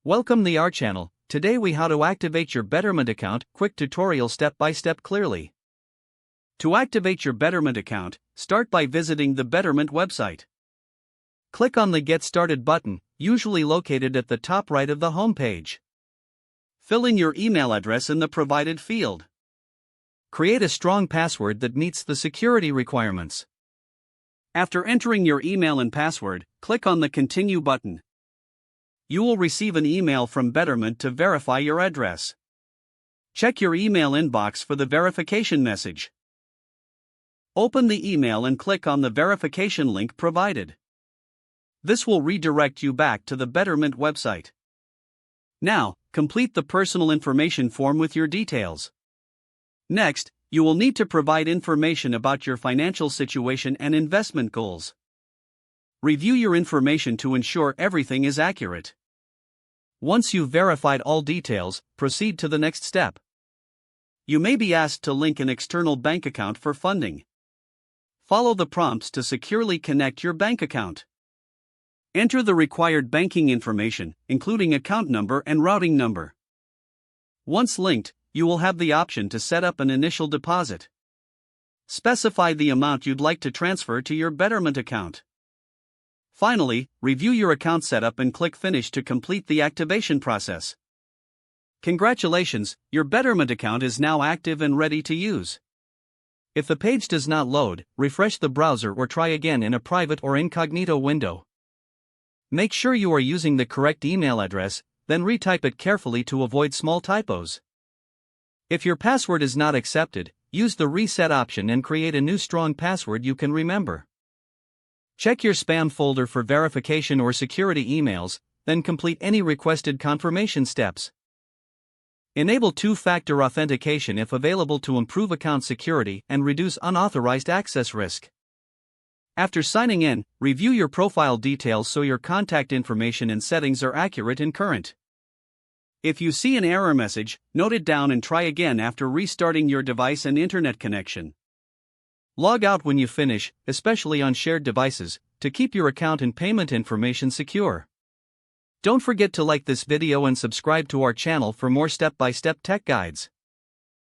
Welcome to our channel. Today we how to activate your Betterment account, quick tutorial step by step clearly. To activate your Betterment account, start by visiting the Betterment website. Click on the Get Started button, usually located at the top right of the home page. Fill in your email address in the provided field. Create a strong password that meets the security requirements. After entering your email and password, click on the Continue button. You will receive an email from Betterment to verify your address. Check your email inbox for the verification message. Open the email and click on the verification link provided. This will redirect you back to the Betterment website. Now, complete the personal information form with your details. Next, you will need to provide information about your financial situation and investment goals. Review your information to ensure everything is accurate. Once you've verified all details, proceed to the next step. You may be asked to link an external bank account for funding. Follow the prompts to securely connect your bank account. Enter the required banking information, including account number and routing number. Once linked, you will have the option to set up an initial deposit. Specify the amount you'd like to transfer to your Betterment account. Finally, review your account setup and click Finish to complete the activation process. Congratulations, your Betterment account is now active and ready to use. If the page does not load, refresh the browser or try again in a private or incognito window. Make sure you are using the correct email address, then retype it carefully to avoid small typos. If your password is not accepted, use the reset option and create a new strong password you can remember. Check your spam folder for verification or security emails, then complete any requested confirmation steps. Enable two-factor authentication if available to improve account security and reduce unauthorized access risk. After signing in, review your profile details so your contact information and settings are accurate and current. If you see an error message, note it down and try again after restarting your device and internet connection. Log out when you finish, especially on shared devices, to keep your account and payment information secure. Don't forget to like this video and subscribe to our channel for more step-by-step tech guides.